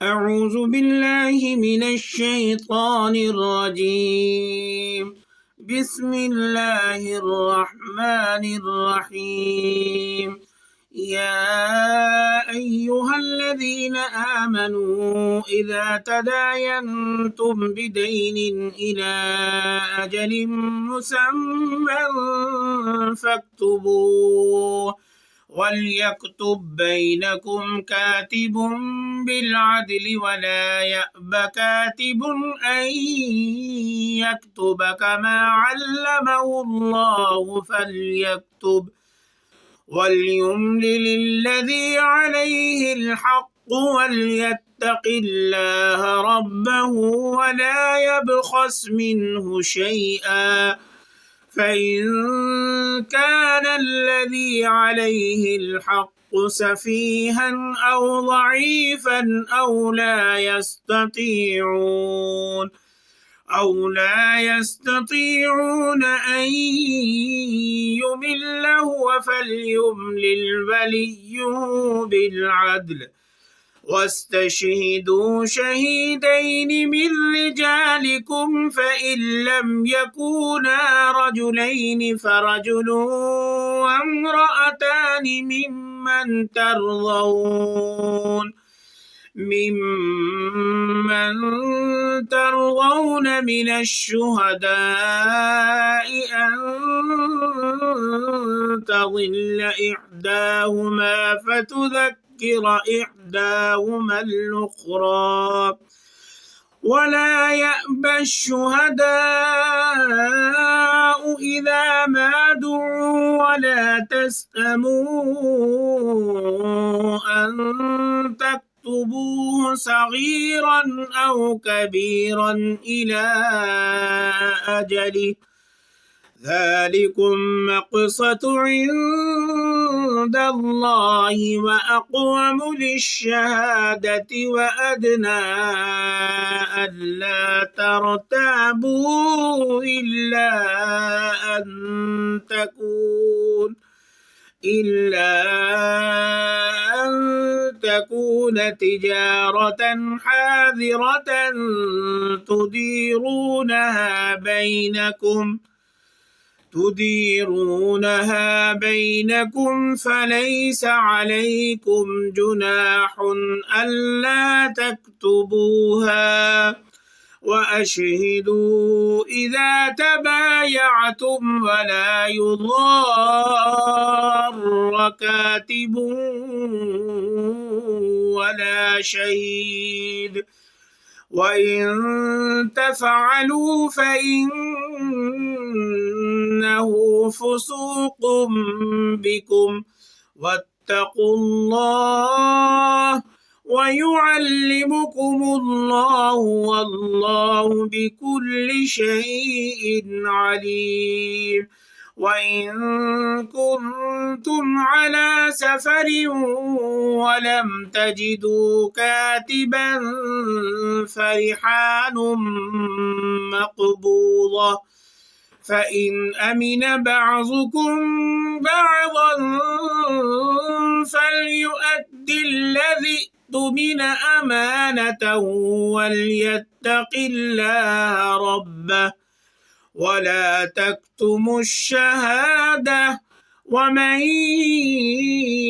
أعوذ بالله من الشيطان الرجيم. بسم الله الرحمن الرحيم. يا أيها الذين آمنوا إذا تداينتم بدين إلى أجل مسمى فاكتبوه، وليكتب بينكم كاتب بالعدل ولا يأب كاتب أن يكتب كما علمه الله فليكتب، وليملل الذي عليه الحق وليتق الله ربه ولا يبخس منه شيئا، فإن كان الذي عليه الحق سفيها أو ضعيفا أو لا يستطيعون أن يمله فليملل وليه بالعدل، واستشهدوا شهيدين من رجالكم فإن لم يكونا رجلين فرجل وامرأتان ممن ترضون من الشهداء أن تضل إحداهما فتذكر إحداهما الأخرى، ولا يأبى الشهداء إذا ما دعوا ولا تسأموا أن تكتبوه صغيرا أو كبيرا إلى أجله، ذلكم مقسط عند الله وأقوم للشهادة وأدنى ألا ترتابوا إلا أن تكون تجارة حاضرة تديرونها بينكم فليس عليكم جناح ألا تكتبوها، وأشهدوا إذا تبايعتم ولا يضار كاتب ولا شهيد، وإن تفعلوا فإنه فسوق بكم، واتقوا الله ويعلمكم الله والله بكل شيء عليم. وإن كنتم على سفر ولم تجدوا كاتبا فرحان مقبوضة، فإن أمن بعضكم بعضا فليؤدي الذي اؤتمن أمانته وليتق الله ربه ولا تكتموا الشهادة، ومن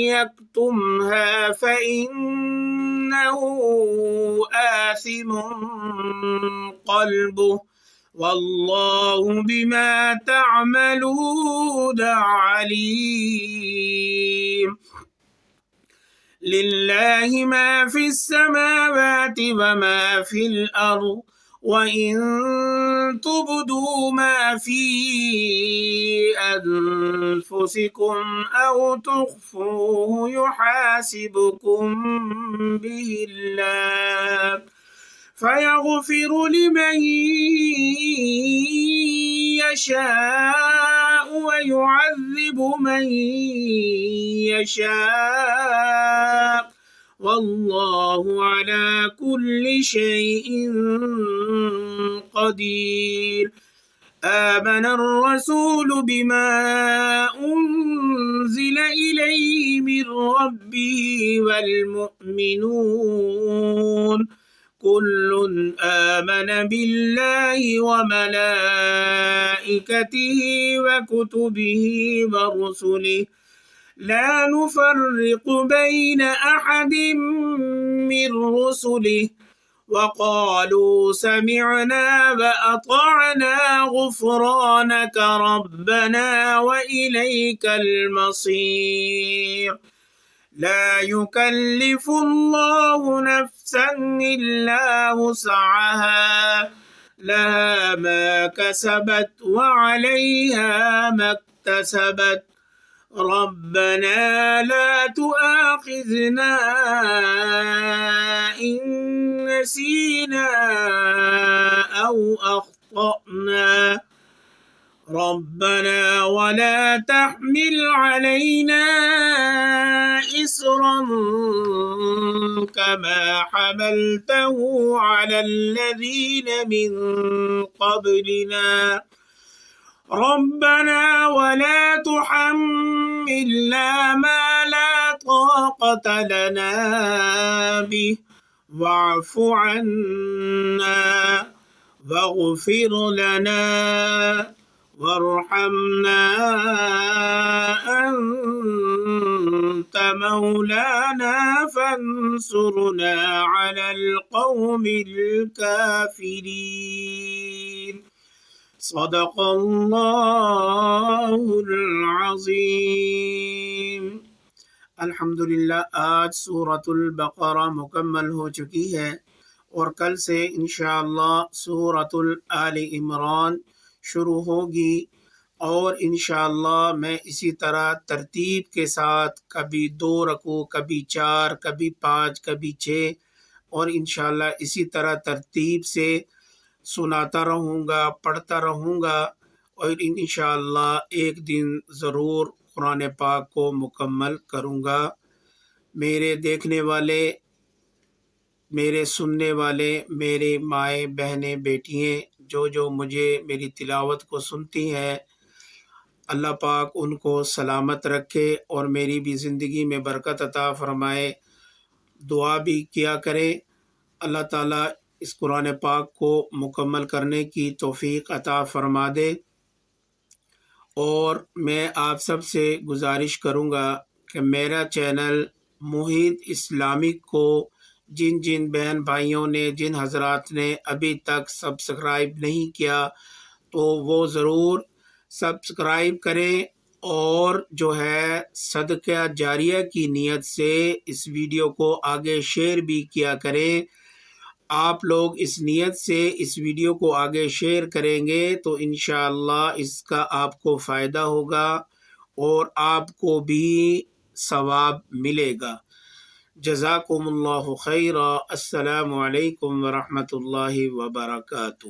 يكتمها فإنه آثم قلبه، والله بما تعملون عليم. لله ما في السماوات وما في الأرض، وإن تبدوا ما في أنفسكم أو تخفوه يحاسبكم به الله فيغفر لمن يشاء ويعذب من يشاء، والله على كل شيء قدير. آمن الرسول بما أنزل إليه من ربه والمؤمنون كل آمن بالله وملائكته وكتبه ورسله لا نفرق بين أحد من رسله وقالوا سمعنا وأطعنا غفرانك ربنا وإليك المصير لا يكلف الله نفسا إلا وسعها لها ما كسبت وعليها ما اكتسبت ربنا لا تؤاخذنا إن نسينا أو أخطأنا ربنا ولا تحمل علينا إصرا كما حملته على الذين من قبلنا ربنا ولا تحملنا ما لا طاقة لنا به واعف عنا واغفر لنا وارحمنا أنت مولانا فانصرنا على القوم الكافرين صدق اللہ العظیم۔ الحمدللہ آج سورۃ البقرہ مکمل ہو چکی ہے اور کل سے انشاءاللہ سورۃ آل عمران شروع ہوگی، اور انشاءاللہ میں اسی طرح ترتیب کے ساتھ کبھی 2 رکوع، کبھی 4، کبھی 5، کبھی 6، اور انشاءاللہ اسی طرح ترتیب سے سناتا رہوں گا، پڑھتا رہوں گا، اور انشاءاللہ ایک دن ضرور قرآن پاک کو مکمل کروں گا۔ میرے دیکھنے والے، میرے سننے والے، میرے مائیں بہنیں بیٹیاں جو مجھے میری تلاوت کو سنتی ہیں، اللہ پاک ان کو سلامت رکھے اور میری بھی زندگی میں برکت عطا فرمائے۔ دعا بھی کیا کریں، اللہ تعالیٰ اس قرآن پاک کو مکمل کرنے کی توفیق عطا فرما دے۔ اور میں آپ سب سے گزارش کروں گا کہ میرا چینل محیط اسلامک کو جن بہن بھائیوں نے، جن حضرات نے ابھی تک سبسکرائب نہیں کیا تو وہ ضرور سبسکرائب کریں، اور جو ہے صدقہ جاریہ کی نیت سے اس ویڈیو کو آگے شیئر بھی کیا کریں۔ آپ لوگ اس نیت سے اس ویڈیو کو آگے شیئر کریں گے تو انشاءاللہ اس کا آپ کو فائدہ ہوگا اور آپ کو بھی ثواب ملے گا۔ جزاکم اللہ خیرا۔ السلام علیکم ورحمۃ اللہ وبرکاتہ۔